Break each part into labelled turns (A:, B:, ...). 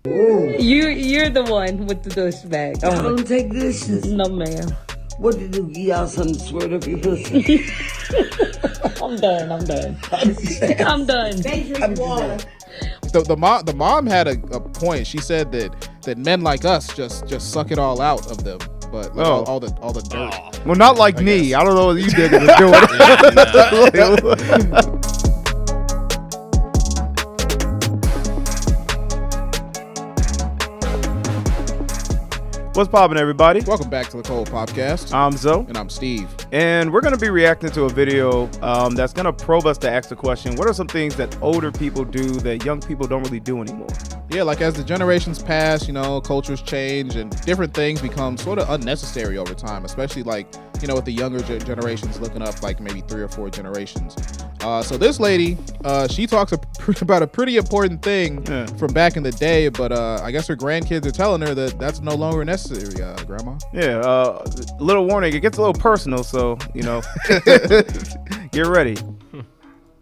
A: You're the one with the douche bag.
B: I don't take dishes.
A: No, ma'am.
B: What did you give y'all something to squirt up your pussy?
A: I'm done. I'm done.
C: They drink water.
D: The mom had a point. She said that men like us just suck it all out of them, but like, all the dirt.
E: Well, not like me.
D: Guess.
E: I don't know what you did to do it. What's poppin', everybody?
D: Welcome back to the Cold Podcast.
E: I'm Zoe.
D: And I'm Steve.
E: And we're going to be reacting to a video that's going to probe us to ask the question, what are some things that older people do that young people don't really do anymore?
D: Yeah, like as the generations pass, cultures change and different things become sort of unnecessary over time, especially like, with the younger generations looking up like maybe 3 or 4 generations. So this lady, she talks about a pretty important thing from back in the day, but I guess her grandkids are telling her that that's no longer necessary, Grandma.
E: Yeah, little warning, it gets a little personal, so, get ready.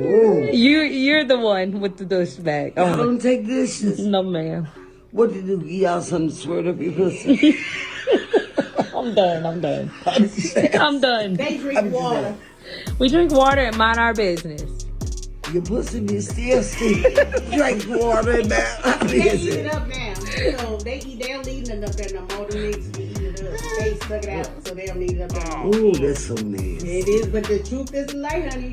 A: You're the one with the douche bag.
B: I don't take dishes.
A: No, ma'am.
B: What did you give y'all something to squirt up your pussy?
A: I'm done.
C: They drink water.
A: We drink water and mind our business.
B: Your pussy be still stinking. Drink water and mind our
C: They eat
B: business.
C: it up now. They don't need it up there no more. The niggas be eating it up. They suck it out, so they don't need it up there.
B: Ooh, that's so nasty.
C: It is, but the truth is light, honey.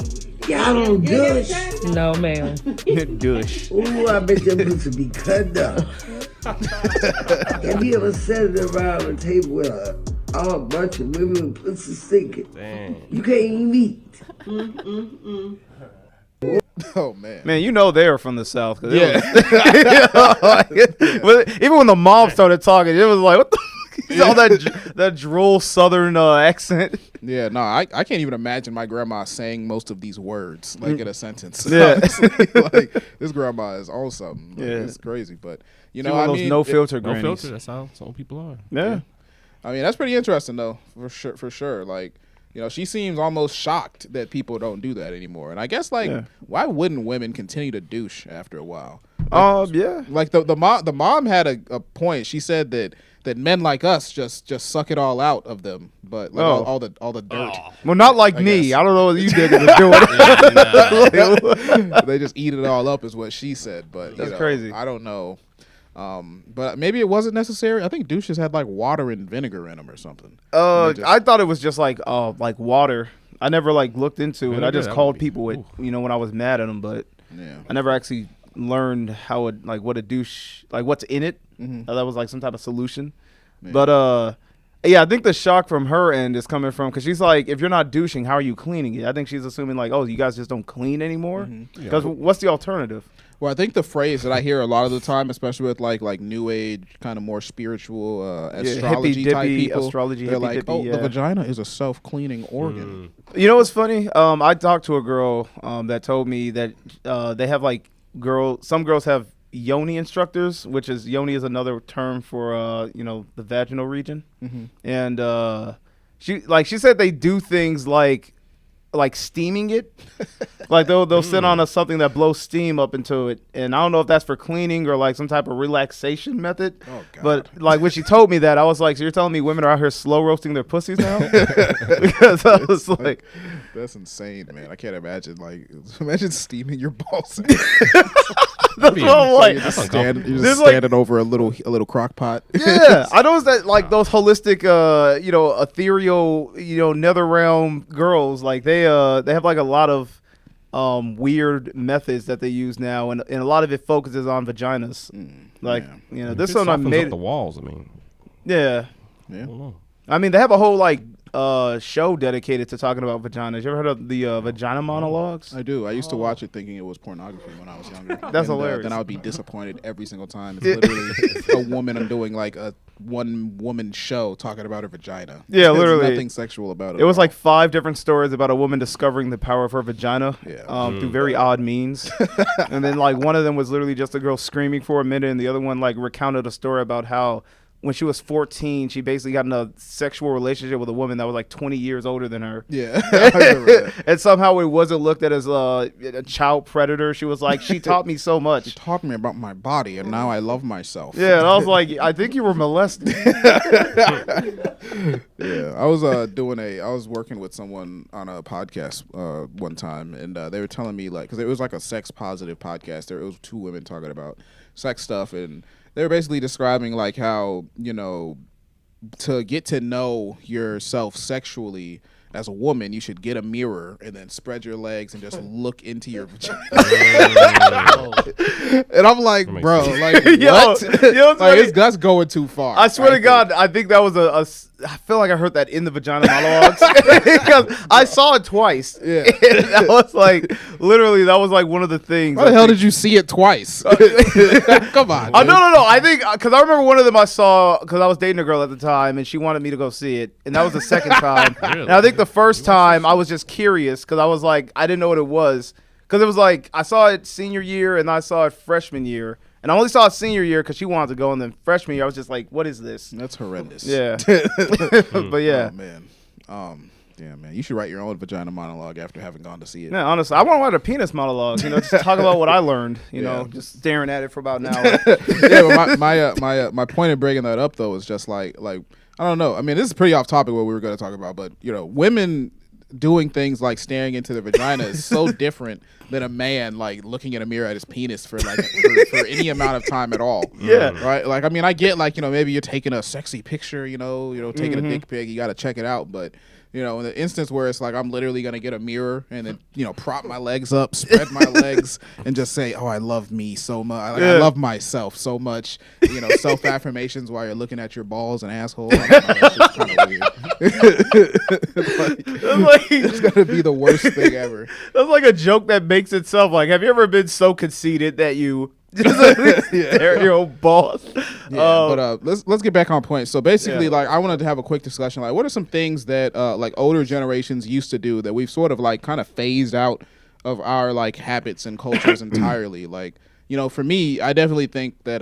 B: Y'all don't douche.
A: No, ma'am.
E: Douche.
B: Ooh, I bet your pussy be cut up. Have you ever sat around a table with a bunch of women with pussy stinking?
E: Dang.
B: You can't even eat.
D: Oh, man.
E: Man, they're from the South.
D: Yeah.
E: Even when the mom started talking, it was like, what the fuck? All that droll Southern accent.
D: Yeah, no, I can't even imagine my grandma saying most of these words like in a sentence.
E: Yeah.
D: Honestly, like this grandma is on something. Like, it's crazy, but
E: One of those no filter
F: No
E: grannies.
F: filter. That's how some people are.
E: Yeah.
D: I mean, that's pretty interesting though, for sure. Like, she seems almost shocked that people don't do that anymore. And I guess why wouldn't women continue to douche after a while?
E: Yeah.
D: Like the mom had a point. She said that men like us just suck it all out of them, but like all the dirt.
E: Well, not like me.
D: guess.
E: I don't know what you did to do it.
D: They just eat it all up, is what she said. But
E: That's crazy.
D: I don't know. But maybe it wasn't necessary. I think douches had like water and vinegar in them or something.
E: I thought it was just like water. I never looked into it. I just called people it, when I was mad at them, but I never actually learned how it what a douche what's in it.
D: Mm-hmm.
E: That was like some type of solution. Man. But I think the shock from her end is coming from because she's like, if you're not douching, how are you cleaning it? I think she's assuming you guys just don't clean anymore. Because what's the alternative?
D: Well, I think the phrase that I hear a lot of the time, especially with like new age, kind of more spiritual astrology type people, they're like, the vagina is a self-cleaning organ.
E: You know what's funny? I talked to a girl that told me that they have some girls have yoni instructors, which is yoni is another term for the vaginal region. And she said they do things like steaming it. They'll sit on something that blows steam up into it, and I don't know if that's for cleaning or some type of relaxation method. Oh, God. But when she told me that, I was like, so you're telling me women are out here slow roasting their pussies now? Because I was like,
D: that's insane, man. I can't imagine imagine steaming your balls.
E: That's what I'm like.
D: You're just standing over a little crock pot.
E: Yeah, I noticed that those holistic, ethereal, nether realm girls, they have a lot of weird methods that they use now, and a lot of it focuses on vaginas. This one I made
F: up the walls. I mean,
E: yeah.
F: I don't know.
E: I mean, they have a whole show dedicated to talking about vaginas. You ever heard of the vagina monologues?
D: I do. I used to watch it thinking it was pornography when I was younger.
E: That's hilarious.
D: Then I would be disappointed every single time. It's literally a woman doing a one-woman show talking about her vagina.
E: Yeah,
D: There's
E: literally.
D: nothing sexual about it.
E: It was 5 different stories about a woman discovering the power of her vagina through very odd means. And then one of them was literally just a girl screaming for a minute, and the other one recounted a story about how when she was 14, she basically got in a sexual relationship with a woman that was like 20 years older than her.
D: Yeah, I remember that.
E: And somehow it wasn't looked at as a child predator. She was like, she taught me so
D: She
E: much.
D: taught me about my body, and now I love myself.
E: Yeah, and I was like, I think you were molested.
D: Yeah, I was working with someone on a podcast one time, and they were telling me like, because it was like a sex positive podcast. There was 2 women talking about sex stuff, and they were basically describing like how, you know, to get to know yourself sexually as a woman, you should get a mirror and then spread your legs and just look into your vagina. And I'm like, bro, like,
E: Yo,
D: what?
E: yo,
D: Like, that's going too far.
E: I swear to God, I think that was I feel like I heard that in the vagina monologues because I saw it twice.
D: Yeah.
E: And that was like, literally, that was like one of the things.
D: Why the hell did you see it twice? Come on.
E: Oh, no. I think, because I remember one of them I saw, because I was dating a girl at the time, and she wanted me to go see it. And that was the second time.
F: Really?
E: And I think the first time, I was just curious, because I was like, I didn't know what it was. Because it was like, I saw it senior year, and I saw it freshman year. And I only saw it senior year because she wanted to go, and then freshman year, I was just like, what is this?
D: That's horrendous.
E: Yeah. But yeah.
D: Oh, man. Yeah, man. You should write your own vagina monologue after having gone to see it.
E: No, honestly, I want to write a penis monologue. You know, just talk about what I learned. You
D: Yeah.
E: know, just staring at it for about an hour.
D: Yeah, but my point in bringing that up though is just like I don't know. I mean, this is pretty off topic what we were going to talk about, but you know, women doing things like staring into their vagina is so different than a man like looking in a mirror at his penis for like for any amount of time at all.
E: Yeah.
D: Right. Like, I mean, I get like, you know, maybe you're taking a sexy picture, you know, taking a dick pic, you got to check it out, but. You know, in the instance where it's like I'm literally going to get a mirror and then, you know, prop my legs up, spread my legs, and just say, oh, I love me so much. Like, I love myself so much. You know, self-affirmations while you're looking at your balls and asshole. I don't know, it's just kind of weird. It's going to be the worst thing ever.
E: That's like a joke that makes itself. Like, have you ever been so conceited that you just stare at your own balls?
D: Yeah, but let's get back on point. So basically, like, I wanted to have a quick discussion. Like, what are some things that like older generations used to do that we've sort of like kind of phased out of our like habits and cultures entirely? Like, you know, for me, I definitely think that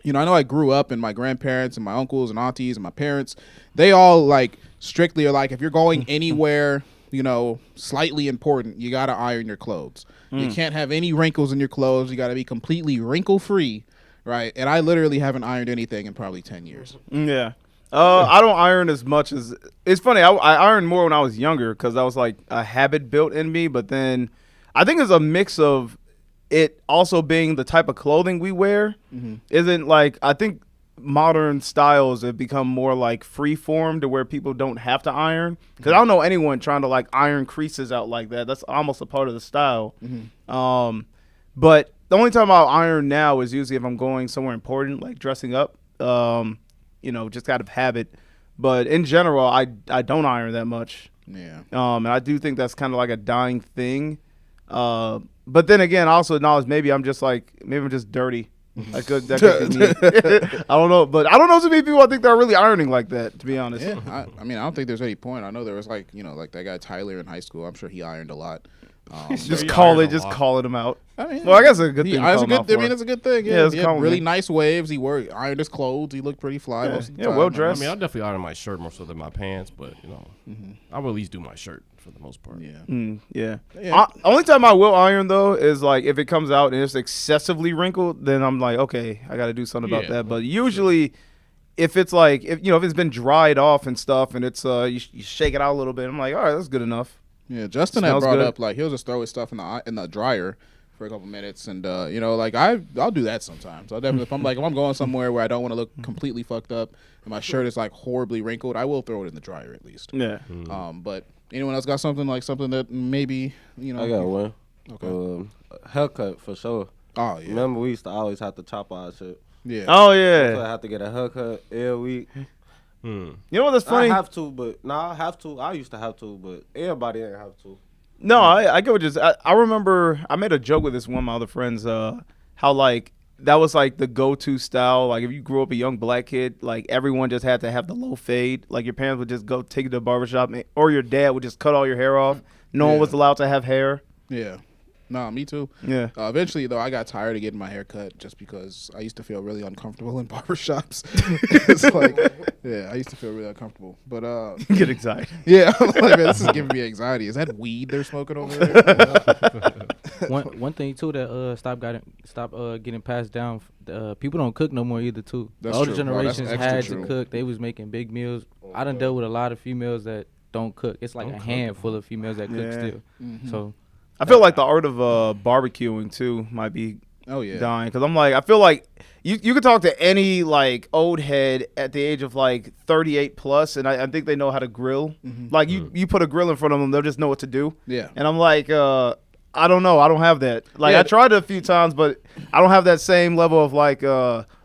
D: you know, I know I grew up and my grandparents and my uncles and aunties and my parents, they all like strictly are like, if you're going anywhere, you know, slightly important, you got to iron your clothes. You can't have any wrinkles in your clothes. You got to be completely wrinkle free. Right, and I literally haven't ironed anything in probably 10 years.
E: Yeah. I don't iron as much as... It's funny, I ironed more when I was younger because that was like a habit built in me, but then I think it's a mix of it also being the type of clothing we wear. Isn't like... I think modern styles have become more like free form to where people don't have to iron. Because I don't know anyone trying to like iron creases out like that. That's almost a part of the style. But... The only time I'll iron now is usually if I'm going somewhere important, like dressing up, you know, just out of habit. But in general, I don't iron that much.
D: Yeah.
E: And I do think that's kind of like a dying thing. But then again, I also acknowledge maybe I'm just dirty. That could be me. I don't know. But I don't know so many people I think they're really ironing like that, to be honest.
D: Yeah, I mean, I don't think there's any point. I know there was like, you know, like that guy Tyler in high school. I'm sure he ironed a lot.
E: Just calling him out.
D: I mean,
E: Well, I guess it's a good thing. to
D: It's
E: call
D: a
E: him
D: good.
E: out
D: I
E: for.
D: mean, it's a good thing.
E: Yeah,
D: Yeah,
E: it's
D: he had
E: common,
D: really
E: man.
D: nice waves. He ironed his clothes. He looked pretty fly most of the time.
E: well dressed.
F: I mean, I definitely iron my shirt more so than my pants, but you know, I will at least do my shirt for the most part.
D: Yeah.
E: Yeah. Only time I will iron though is like if it comes out and it's excessively wrinkled, then I'm like, okay, I got to do something about that. But usually, if it's like if it's been dried off and stuff, and it's you shake it out a little bit, I'm like, all right, that's good enough.
D: Yeah, Justin had
E: Smells
D: brought
E: good.
D: up like he'll just throw his stuff in the dryer for a couple minutes, and you know, like I'll do that sometimes. I'll definitely if I'm going somewhere where I don't want to look completely fucked up and my shirt is like horribly wrinkled, I will throw it in the dryer at least.
E: Yeah.
D: But anyone else got something that maybe you know?
G: I got one.
D: Okay.
G: Haircut for sure.
D: Oh yeah.
G: Remember we used to always have to chop our shit.
D: Yeah.
E: Oh
G: So I
E: yeah.
G: have to get a haircut every week.
E: You know what that's funny?
G: I have to, but I have to. I used to have to, but everybody ain't have to.
E: No, I get what you're saying. I remember I made a joke with this one of my other friends, how like that was like the go-to style. Like if you grew up a young black kid, like everyone just had to have the low fade. Like your parents would just go take you to the barbershop, or your dad would just cut all your hair off. No one was allowed to have hair.
D: Yeah. No, me too.
E: Yeah.
D: Eventually, though, I got tired of getting my hair cut just because I used to feel really uncomfortable in barbershops. It's like, yeah, I used to feel really uncomfortable. But
E: Get anxiety.
D: yeah, I'm like, man, this is giving me anxiety. Is that weed they're smoking over there?
H: One thing too that stopped getting passed down. People don't cook no more either too.
D: That's
H: Older
D: true, bro. That's
H: generations
D: extra
H: had
D: true.
H: to cook. They was making big meals. I done dealt with a lot of females that don't cook. It's like a handful of females that cook still. So
E: I feel like the art of barbecuing too might be dying, because I'm like, I feel like you could talk to any like old head at the age of like 38 plus, and I think they know how to grill. Like you put a grill in front of them, they'll just know what to do.
D: Yeah.
E: And I'm like, I don't know, I don't have that. Like I tried it a few times, but I don't have that same level of like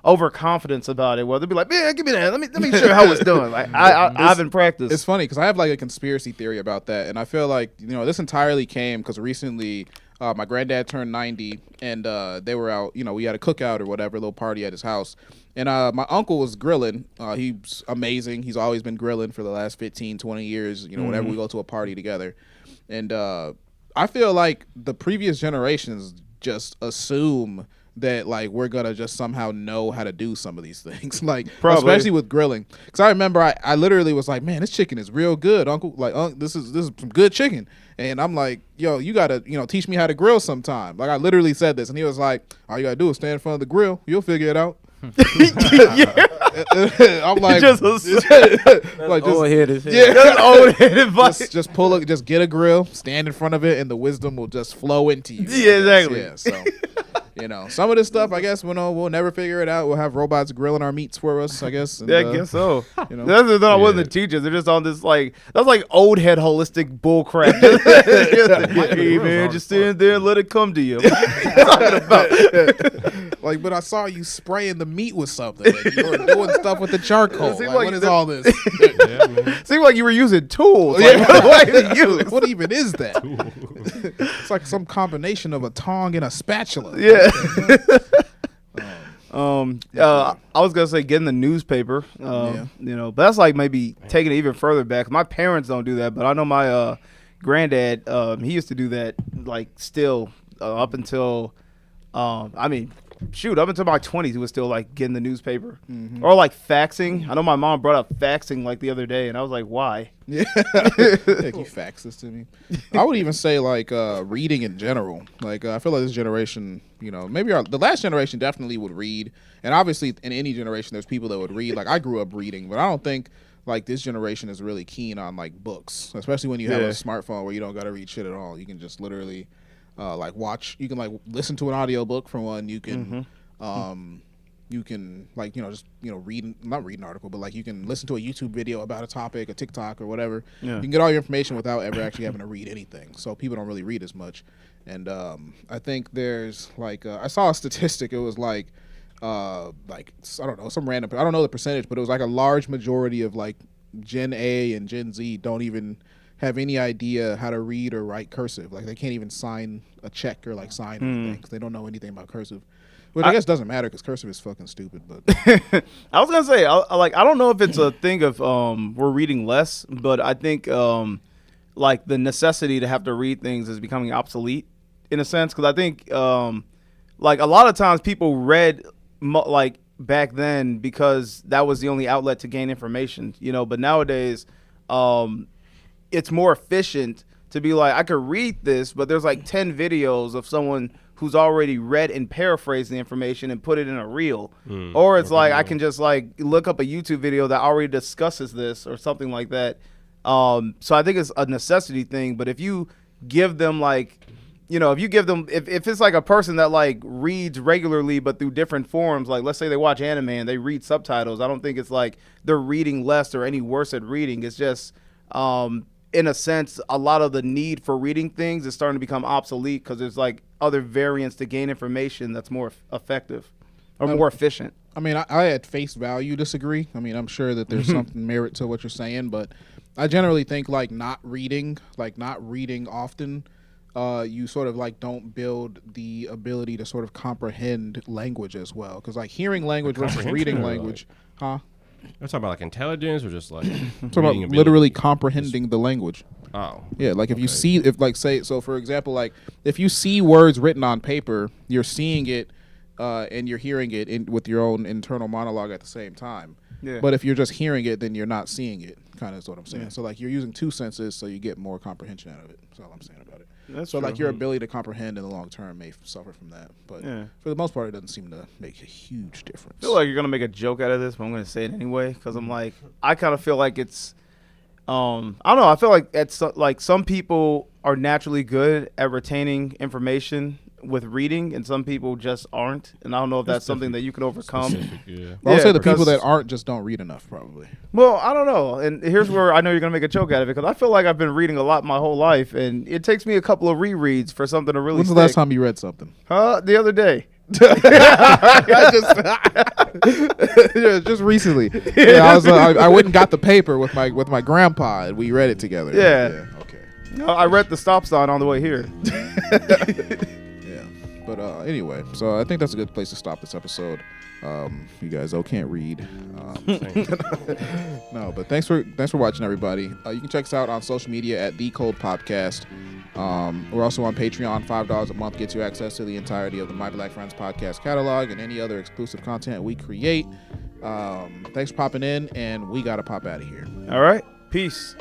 E: overconfidence about it. Well, they'll be like, man, give me that. Let me show you how it's done. Like I haven't practiced.
D: It's funny because I have like a conspiracy theory about that, and I feel like this entirely came because recently my granddad turned 90, and they were out. We had a cookout or whatever, little party at his house, and my uncle was grilling. He's amazing. He's always been grilling for the last 15, 20 years. Whenever we go to a party together, and I feel like the previous generations just assume that like we're gonna just somehow know how to do some of these things, like especially with grilling. Because I remember I literally was like, man, this chicken is real good, Uncle. Like, this is some good chicken. And I'm like, yo, you gotta teach me how to grill sometime. Like I literally said this, and he was like, all you gotta do is stand in front of the grill. You'll figure it out. I'm like,
E: just
H: like old head as hell.
E: that's old head advice.
D: Just get a grill, stand in front of it, and the wisdom will just flow into you.
E: Yeah, exactly.
D: Yeah, so some of this stuff, I guess we'll never figure it out. We'll have robots grilling our meats for us, I guess. And,
E: Yeah, I guess so. That's not one of the teachers. They're just on this like that's like old head holistic bull crap. Hey man, just stand there and let it come to you. What are you talking about?
D: Like, but I saw you spraying the meat with something. Like, you were doing stuff with the charcoal. Like, what is all this?
E: Seemed like you were using tools.
D: What even is that? It's like some combination of a tong and a spatula.
E: Yeah. I was gonna say getting the newspaper, but that's like maybe taking it even further back. My parents don't do that, but I know my granddad, he used to do that like still up until, up until my 20s, he was still like getting the newspaper or like faxing. I know my mom brought up faxing like the other day, and I was like, why?
D: Yeah, like you fax this to me. I would even say like reading in general. Like I feel like this generation, maybe the last generation definitely would read, and obviously in any generation there's people that would read. Like I grew up reading, but I don't think like this generation is really keen on like books, especially when you have a smartphone where you don't got to read shit at all. You can just literally like watch. You can like listen to an audiobook for one. You can you can like read, not read an article, but like you can listen to a YouTube video about a topic, a TikTok or whatever. You can get all your information without ever actually having to read anything. So people don't really read as much. And I think there's like I saw a statistic. It was like I don't know, some random, I don't know the percentage, but it was like a large majority of like Gen A and Gen Z don't even have any idea how to read or write cursive. Like they can't even sign a check or like sign anything because they don't know anything about cursive. Which I guess doesn't matter because cursive is fucking stupid. But
E: I was gonna say, I don't know if it's a thing of we're reading less, but I think like the necessity to have to read things is becoming obsolete in a sense. Because I think like a lot of times people read like back then because that was the only outlet to gain information, But nowadays, it's more efficient to be like, I could read this, but there's like 10 videos of someone who's already read and paraphrased the information and put it in a reel. Or it's like I can just like look up a YouTube video that already discusses this or something like that. So I think it's a necessity thing. But if you give them like, if it's like a person that like reads regularly but through different forms, like let's say they watch anime and they read subtitles, I don't think it's like they're reading less or any worse at reading. It's just in a sense, a lot of the need for reading things is starting to become obsolete because there's like other variants to gain information that's more effective or more efficient.
D: I mean, I at face value disagree. I mean, I'm sure that there's something merit to what you're saying, but I generally think like not reading often, you sort of like don't build the ability to sort of comprehend language as well. Because like hearing language versus reading language,
F: You're talking about like intelligence or just like
D: I'm talking about literally comprehending the language.
F: Oh.
D: Yeah, like if you see, if like say, so for example, like if you see words written on paper, you're seeing it and you're hearing it with your own internal monologue at the same time.
E: Yeah.
D: But if you're just hearing it, then you're not seeing it, kind of is what I'm saying. So like you're using two senses, so you get more comprehension out of it. That's all I'm saying about it.
E: That's
D: so
E: true.
D: like your ability to comprehend in the long term may suffer from that. But for the most part, it doesn't seem to make a huge difference.
E: I feel like you're gonna make a joke out of this, but I'm gonna say it anyway because I'm like, I kind of feel like it's, I don't know. I feel like like some people are naturally good at retaining information with reading, and some people just aren't. And I don't know if that's something that you can overcome.
F: Yeah.
D: Well, I'll say the
E: because-
D: people that aren't just don't read enough, probably.
E: Well, I don't know. And here's where I know you're gonna make a joke out of it because I feel like I've been reading a lot my whole life, and it takes me a couple of rereads for something to really.
D: When's the
E: stick.
D: last time you read something?
E: The other day.
D: Yeah, just recently. Yeah, I went and got the paper with my grandpa, and we read it together.
E: Yeah.
D: Okay.
E: No, I read the stop sign on the way here.
D: Yeah. But anyway, so I think that's a good place to stop this episode. You guys can't read. No, but thanks for watching, everybody. You can check us out on social media at The Cold Podcast. We're also on Patreon. $5 a month gets you access to the entirety of the My Black Friends podcast catalog and any other exclusive content we create. Thanks for popping in, and we gotta pop out of here.
E: All right. Peace.